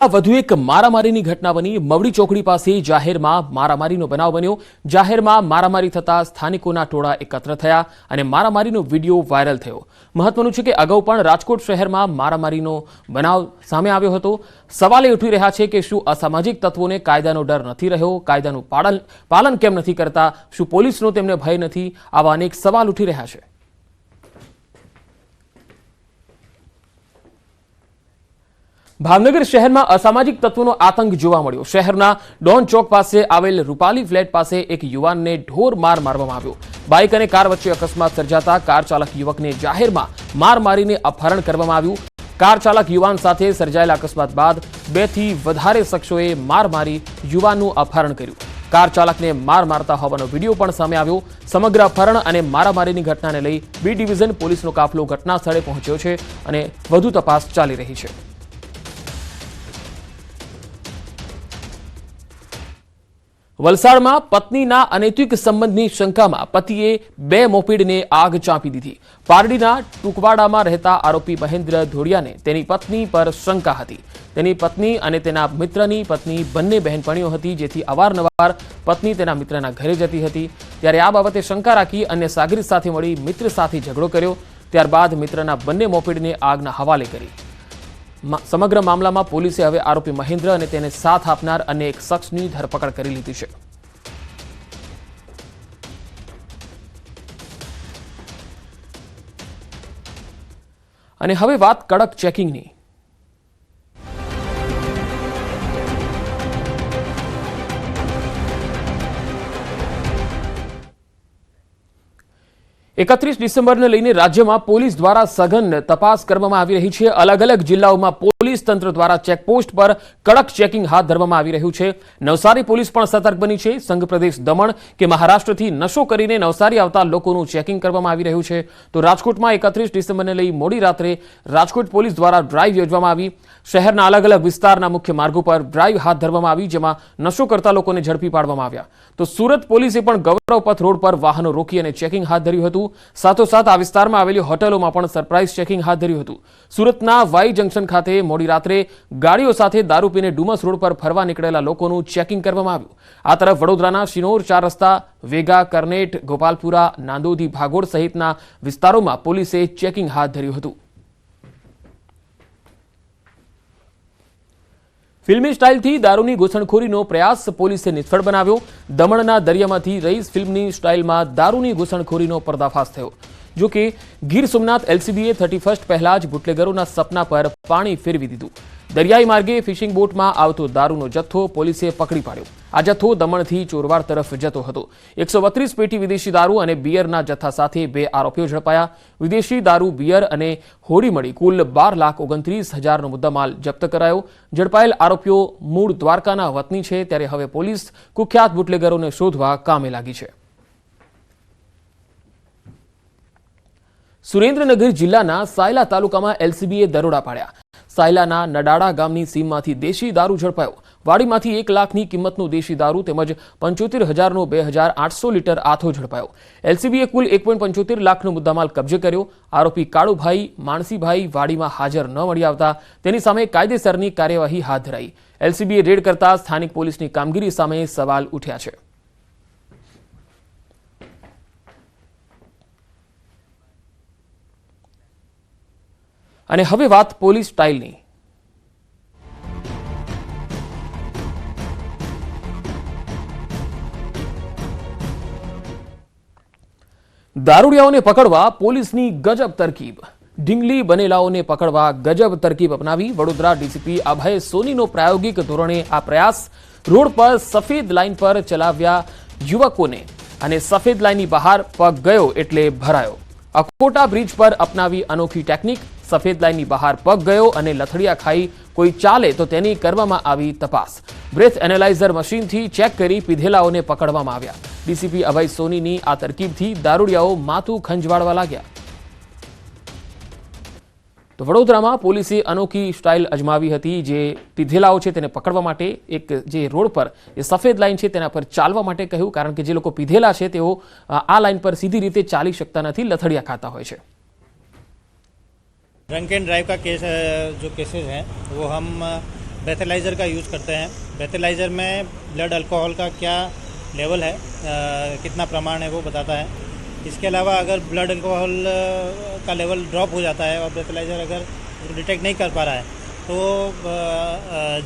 વધુ એક મારામારીની ઘટના બની મવડી ચોકડી પાસે જાહેરમાં મારામારીનો બનાવ બન્યો। જાહેરમાં મારામારી થતા સ્થાનિકોના ટોળા એકત્ર થયા અને મારામારીનો વિડીયો વાયરલ થયો। મહત્વનું છે કે અગાઉ પણ રાજકોટ શહેરમાં મારામારીનો બનાવ સામે આવ્યો હતો। સવાલ એ ઉઠી રહ્યા છે કે શું અસામાજિક તત્વોને કાયદાનો ડર નથી રહ્યો, કાયદાનું પાલન કેમ નથી કરતા, શું પોલીસનો તેમને ભય નથી? આવા અનેક સવાલ ઉઠી રહ્યા છે। ભાવનગર શહેરમાં અસામાજિક તત્વોનો આતંક જોવા મળ્યો। શહેરના ડોન ચોક પાસે આવેલ રૂપાલી ફ્લેટ પાસે એક યુવાનને ઢોર માર મારવામાં આવ્યો। બાઇક અને કાર વચ્ચે અકસ્માત સર્જાતા કાર ચાલક યુવકને જાહેરમાં માર મારીને અપહરણ કરવામાં આવ્યું। કાર ચાલક યુવાન સાથે સર્જાયેલા અકસ્માત બાદ 2 થી વધારે શખ્સોએ માર મારી યુવાનનું અપહરણ કર્યું। કાર ચાલકને માર મારતા હોવાનો વિડીયો પણ સામે આવ્યો। સમગ્ર અપહરણ અને મારામારીની ઘટનાને લઈ બી ડિવિઝન પોલીસનો કાફલો ઘટના સ્થળે પહોંચ્યો છે અને વધુ તપાસ ચાલી રહી છે। વલસાડમાં પત્નીના અનૈતિક સંબંધની શંકામાં પતિએ 2 મોપેડને આગ ચાંપી દીધી। પારડીના ટુકવાડામાં રહેતા આરોપી મહેન્દ્ર ધોડિયાને તેની પત્ની પર શંકા હતી। તેની પત્ની અને તેના મિત્રની પત્ની બંને બહેનપણીઓ હતી, જેથી અવારનવાર પત્ની તેના મિત્રના ઘરે જતી હતી। ત્યારે આ બાબતે શંકા રાખી અન્ય સાગરીત સાથે મળી મિત્ર સાથે ઝઘડો કર્યો। ત્યારબાદ મિત્રના બંને મોપેડને આગના હવાલે કરી। સમગ્ર મામલામાં પોલીસે હવે આરોપી મહેન્દ્ર અને તેને સાથ આપનાર અન્ય એક શખ્સની ધરપકડ કરી લીધી છે। અને હવે વાત કડક ચેકિંગની। 31 ડિસેમ્બરને લઈને રાજ્યમાં પોલીસ દ્વારા સઘન તપાસ કરવામાં આવી રહી છે। અલગ અલગ જિલ્લાઓમાં પોલીસ તંત્ર દ્વારા ચેકપોસ્ટ પર કડક ચેકિંગ હાથ ધરવામાં આવી રહ્યું છે। નવસારી પોલીસ પણ સતર્ક બની છે। સંઘ પ્રદેશ દમણ કે મહારાષ્ટ્રથી નશો કરીને નવસારી આવતા લોકોનું ચેકિંગ કરવામાં આવી રહ્યું છે। તો રાજકોટમાં 31 ડિસેમ્બરને લઈ મોડી રાત્રે રાજકોટ પોલીસ દ્વારા ડ્રાઈવ યોજવામાં આવી। શહેરના અલગ અલગ વિસ્તારના મુખ્ય માર્ગો પર ડ્રાઈવ હાથ ધરવામાં આવી, જેમાં નશો કરતા લોકોને ઝડપી પાડવામાં આવ્યા। તો સુરત પોલીસે પણ ગૌરવ પથ રોડ પર વાહનો રોકી અને ચેકિંગ હાથ ધર્યું હતું। સાથોસાથ આ વિસ્તારમાં આવેલી હોટેલોમાં પણ સરપ્રાઇઝ ચેકિંગ હાથ ધર્યું હતું। સુરતના વાઈ જંકશન ખાતે મોડી રાત્રે ગાડીઓ સાથે દારૂ પીને ડુમસ રોડ પર ફરવા નીકળેલા લોકોનું ચેકિંગ કરવામાં આવ્યું। આ તરફ વડોદરાના શિનોર 4 રસ્તા, વેગા, કરનેટ, ગોપાલપુરા, નાંદોદી, ભાગોળ સહિતના વિસ્તારોમાં પોલીસે ચેકિંગ હાથ ધર્યું હતું। ફિલ્મી સ્ટાઇલથી દારૂની ઘૂસણખોરીનો પ્રયાસ પોલીસે નિષ્ફળ બનાવ્યો। દમણના દરિયામાંથી રઈસ ફિલ્મની સ્ટાઇલમાં દારૂની ઘૂસણખોરીનો પર્દાફાશ થયો। જો કે ગીર સોમનાથ એલસીબીએ 31 પહેલા જ બુટલેગરોના સપના પર પાણી ફેરવી દીધું। દરિયાઈ માર્ગે ફિશિંગ બોટમાં આવતો દારૂનો જથ્થો પોલીસે પકડી પાડ્યો। આ જથ્થો દમણથી ચોરવાડ તરફ જતો હતો। 132 પેટી વિદેશી દારૂ અને બિયરના જથ્થા સાથે 2 આરોપીઓ ઝડપાયા। વિદેશી દારૂ, બિયર અને હોડી મળી કુલ 12,29,000નો મુદ્દામાલ જપ્ત કરાયો। ઝડપાયેલ આરોપીઓ મૂળ દ્વારકાના વતની છે। ત્યારે હવે પોલીસ કુખ્યાત બુટલેગરોને શોધવા કામે લાગી છે। સુરેન્દ્રનગર જિલ્લાના સાયલા તાલુકામાં એલસીબીએ દરોડા પાડ્યા। સાયલાના નડાડા ગામની સીમમાંથી દેશી દારૂ ઝડપાયો। વાડીમાંથી 1 લાખની કિંમતનો દેશી દારૂ તેમજ 75,000નો 2,800 લીટર આથો ઝડપાયો। એલસીબીએ કુલ 1.75 લાખનો મુદ્દામાલ કબજે કર્યો। આરોપી કાળુભાઈ માણસીભાઈ વાડીમાં હાજર ન મળી આવતા તેની સામે કાયદેસરની કાર્યવાહી હાથ ધરાઈ। એલસીબીએ રેડ કરતા સ્થાનિક પોલીસની કામગીરી સામે સવાલ ઉઠ્યા છે। અને હવે વાત પોલીસ સ્ટાઇલની। દારૂડિયાઓને પકડવા પોલીસની ગજબ તરકીબ। ઢીંગલી બનેલાઓને પકડવા ગજબ તરકીબ અપનાવી વડોદરા ડીસીપી અભય સોનીનો પ્રાયોગિક ધોરણે આ પ્રયાસ। રોડ પર સફેદ લાઇન પર ચલાવ્યા યુવકોને અને સફેદ લાઇનની બહાર પગ ગયો એટલે ભરાયો। અકોટા બ્રિજ પર અપનાવી અનોખી ટેકનિક। સફેદ લાઇનની બહાર પગ ગયો અને લથડિયા ખાઈ કોઈ ચાલે તો તેની કરવામાં આવી તપાસ। બ્રેથ એનાલાઇઝર મશીનથી ચેક કરી પીધેલાઓને પકડવામાં આવ્યા। ડીસીપી અભય સોનીની આ તરકીબથી દારૂડિયાઓ માથું ખંજવાળવા લાગ્યા। તો વડોદરામાં પોલીસે અનોખી સ્ટાઇલ અજમાવી હતી, જે પીધેલાઓ છે તેને પકડવા માટે એક જે રોડ પર એ સફેદ લાઇન છે તેના પર ચાલવા માટે કહ્યું, કારણ કે જે લોકો પીધેલા છે તેઓ આ લાઇન પર સીધી રીતે ચાલી શકતા નથી, લથડિયા ખાતા હોય છે। ड्रंक एंड ड्राइव का केस जो केसेस हैं वो हम ब्रेथेलाइज़र का यूज़ करते हैं। ब्रेथेलाइज़र में ब्लड अल्कोहल का क्या लेवल है, कितना प्रमाण है वो बताता है। इसके अलावा अगर ब्लड अल्कोहल का लेवल ड्रॉप हो जाता है और ब्रेथेलाइज़र अगर डिटेक्ट नहीं कर पा रहा है तो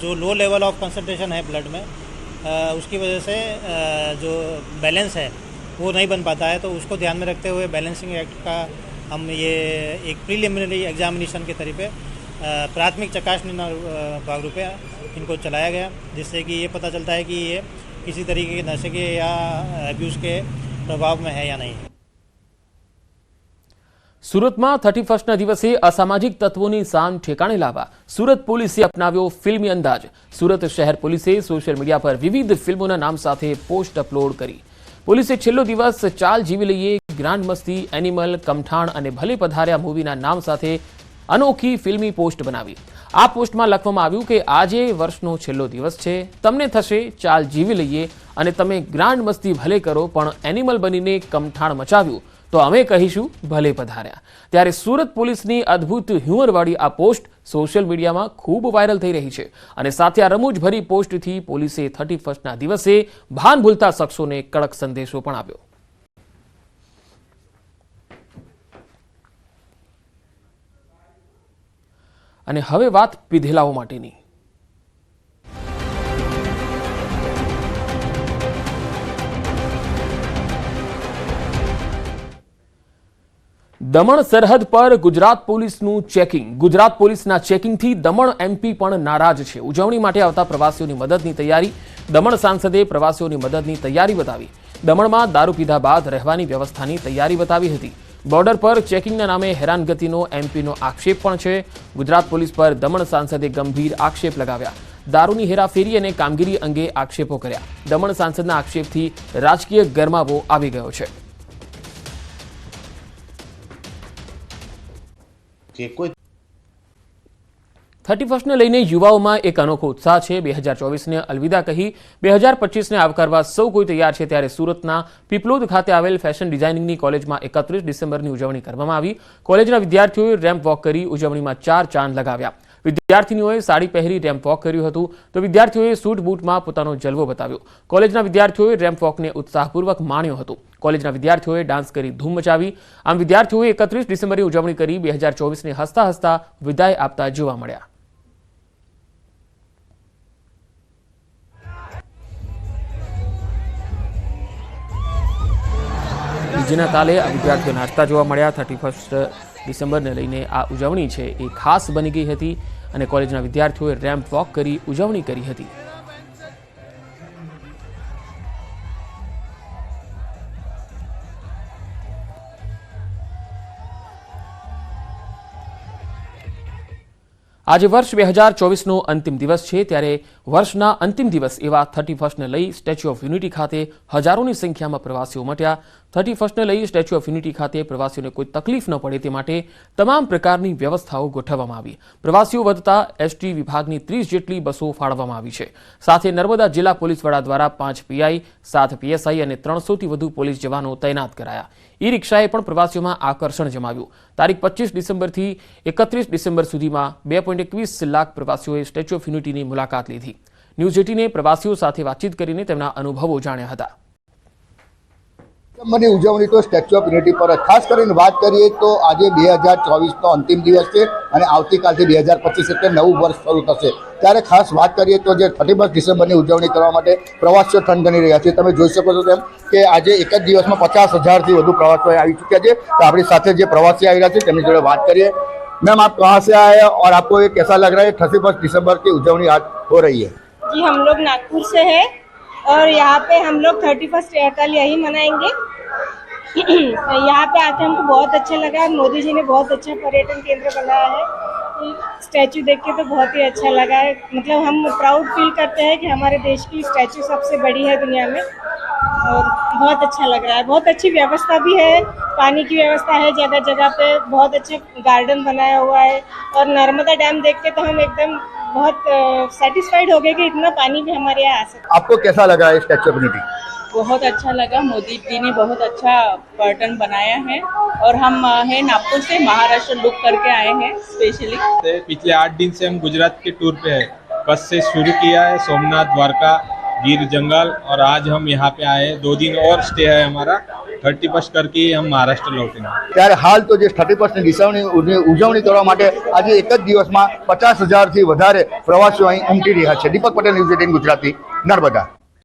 जो लो लेवल ऑफ कंसंट्रेशन है ब्लड में, उसकी वजह से जो बैलेंस है वो नहीं बन पाता है। तो उसको ध्यान में रखते हुए बैलेंसिंग एक्ट का हम ये एक प्रीलिमिनरी एग्जामिनेशन के तरीके प्राथमिक चकासनी भागरूपे इनको चलाया गया, जिससे कि ये पता चलता है कि ये किसी तरीके के नशे के या एब्यूज़ के प्रभाव में है या नहीं। સુરતમાં 31ના દિવસે અસામાજિક તત્વોની શાન ઠેકાણે લાવવા સુરત પોલીસે અપનાવ્યો ફિલ્મી અંદાજ। સુરત શહેર પોલીસે સોશિયલ મીડિયા પર વિવિધ ફિલ્મોના નામ સાથે પોસ્ટ અપલોડ કરી। પોલીસે છેલ્લો દિવસ ચાલ જીવી લઈએ, ગ્રાન્ડ મસ્તી, એનિમલ, કમઠાણ અને ભલે પધાર્યા મૂવીના નામ સાથે અનોખી ફિલ્મી પોસ્ટ બનાવી। આ પોસ્ટમાં લખવામાં આવ્યું કે આજે વર્ષનો છેલ્લો દિવસ છે, તમને થશે ચાલ જીવી લઈએ અને તમે ગ્રાન્ડ મસ્તી ભલે કરો પણ એનિમલ બનીને કમઠાણ મચાવ્યું તો અમે કહીશું ભલે પધાર્યા। ત્યારે સુરત પોલીસની અદ્ભુત હ્યુમરવાળી આ પોસ્ટ સોશિયલ મીડિયામાં ખૂબ વાયરલ થઈ રહી છે અને સાથે આ રમૂજભરી પોસ્ટથી પોલીસે 31ના દિવસે ભાન ભૂલતા શખ્સોને કડક સંદેશો પણ આપ્યો। અને હવે વાત પીધેલાઓ માટેની। દમણ સરહદ પર ગુજરાત પોલીસનું ચેકિંગ। ગુજરાત પોલીસના ચેકિંગથી દમણ એમપી પણ નારાજ છે। ઉજવણી માટે આવતા પ્રવાસીઓની મદદની તૈયારી। દમણ સાંસદે પ્રવાસીઓની મદદની તૈયારી બતાવી। દમણમાં દારૂ પીધા બાદ રહેવાની વ્યવસ્થાની તૈયારી બતાવી હતી। બોર્ડર પર ચેકિંગના નામે હેરાનગતિનો એમપીનો આક્ષેપ પણ છે। ગુજરાત પોલીસ પર દમણ સાંસદે ગંભીર આક્ષેપ લગાવ્યા। દારૂની હેરાફેરી અને કામગીરી અંગે આક્ષેપો કર્યા। દમણ સાંસદના આક્ષેપથી રાજકીય ગરમાવો આવી ગયો છે। કે કોઈ 31ને લઈને યુવાઓમાં એક અનોખો ઉત્સાહ છે। 2024ને અલવિદા કહી 2025ને આવકારવા સૌ કોઈ તૈયાર છે। ત્યારે સુરતના પીપલોદ ખાતે આવેલ ફેશન ડિઝાઇનિંગની કોલેજમાં 31 ડિસેમ્બરની ઉજવણી કરવામાં આવી। કોલેજના વિદ્યાર્થીઓએ રેમ્પ વોક કરી ઉજવણીમાં 4 ચાંદ લગાવ્યા। વિદ્યાર્થીનીઓએ સાડી પહેરી રેમ્પ વોક કર્યું હતું તો વિદ્યાર્થીઓએ સૂટ બૂટમાં પોતાનો જલવો બતાવ્યો। કોલેજના વિદ્યાર્થીઓએ રેમ્પ વોકને ઉત્સાહપૂર્વક માણ્યો હતો। કોલેજના વિદ્યાર્થીઓએ ડાન્સ કરી ધૂમ મચાવી। આમ વિદ્યાર્થીઓએ 31 ડિસેમ્બરની ઉજવણી કરી 2024ને હસતા હસતા વિદાય આપતા જોવા મળ્યા। ડીજેના તાલે આ વિદ્યાર્થીઓ નાચતા જોવા મળ્યા। 31 ડિસેમ્બરને લઈને આ ઉજવણી છે એ ખાસ બની ગઈ હતી અને કોલેજના વિદ્યાર્થીઓએ રેમ્પ વોક કરી ઉજવણી કરી હતી। આજે વર્ષ 2024નો અંતિમ દિવસ છે। ત્યારે વર્ષના અંતિમ દિવસ એવા 31ને લઈ સ્ટેચ્યુ ઓફ યુનિટી ખાતે હજારોની સંખ્યામાં પ્રવાસીઓ ઉમટ્યા। 31ને લઈ સ્ટેચ્યુ ઓફ યુનિટી ખાતે પ્રવાસીઓને કોઈ તકલીફ ન પડે તે માટે તમામ પ્રકારની વ્યવસ્થાઓ ગોઠવવામાં આવી। પ્રવાસીઓ વધતા એસટી વિભાગની 30 જેટલી બસો ફાળવવામાં આવી છે। સાથે નર્મદા જિલ્લા પોલીસ વડા દ્વારા 5 પીઆઈ, 7 પીએસઆઈ અને 300થી વધુ પોલીસ જવાનો તૈનાત કરાયા। ई रिक्शाए पण प्रवासीओं में आकर्षण जमाव्યું। तारीख 25 डिसेम्बर थी 31 डिसेम्बर सुधीमां 2.21 लाख प्रवासीओए स्टेच्यू ऑफ यूनिटीनी मुलाकात लीधी। न्यूज 18 प्रवासीओ साथे वातचीत करीने तेमना अनुभवो जाण्या हता। मनी उजवणी तो स्टेच्यू ऑफ यूनिटी पर खास करीने बात करिए तो आज 2024 अंतिम दिवस है और आवतीकालथी 2025 એટલે નવું વર્ષ શરૂ થશે। ત્યારે ખાસ વાત કરીએ તો જે 31 ડિસેમ્બરની ઉજવણી કરવા માટે પ્રવાસીઓ થનગની રહ્યા છે। તમે જોઈ શકો છો તેમ કે આજે એક જ દિવસમાં 50,000 થી વધુ પ્રવાસીઓ આવી ચૂક્યા છે। તો આપણી સાથે જે પ્રવાસી આવી રહ્યા છે તેમની જોડે વાત કરીએ। मैम, आप कहाँ से आए हैं और आपको ये कैसा लग रहा है? 31 दिसंबर की उजवणी आज हो रही है। जी, हम लोग नागपुर से हैं और यहाँ पे हम लोग 31 कल यही मनाएंगे। यहाँ पे आके हमको बहुत अच्छा लगा। मोदी जी ने बहुत अच्छा पर्यटन केंद्र बनाया है। स्टैचू देख के तो बहुत ही अच्छा लगा है। मतलब हम प्राउड फील करते हैं कि हमारे देश की स्टैचू सबसे बड़ी है दुनिया में और बहुत अच्छा लग रहा है। बहुत अच्छी व्यवस्था भी है, पानी की व्यवस्था है जगह जगह पे, बहुत अच्छा गार्डन बनाया हुआ है और नर्मदा डैम देख के तो हम एकदम बहुत सेटिस्फाइड हो गए कि इतना पानी भी हमारे यहाँ आ सकता है। आपको कैसा लगा है स्टैच्यू ऑफ यूनिटी? बहुत अच्छा लगा। मोदी जी ने बहुत अच्छा पर्यटन बनाया है और हम है नागपुर से महाराष्ट्र लुक करके आए हैं स्पेशली। पिछले 8 दिन से हम गुजरात के टूर पे हैं बस से शुरू किया है, सोमनाथ, द्वारका, गिर जंगल, और आज हम यहाँ पे आए हैं। 2 दिन और स्टे है हमारा। 31 करके हम महाराष्ट्र लौटेंगे। ત્યારે હાલ તો જે 31ની ઉજવણી કરવા માટે આજે એક જ દિવસમાં 50,000થી વધારે પ્રવાસીઓ અહીં ઉમટી રહ્યા છે. દીપક પટેલ, ન્યૂઝ 18 ગુજરાતી, નર્મદા.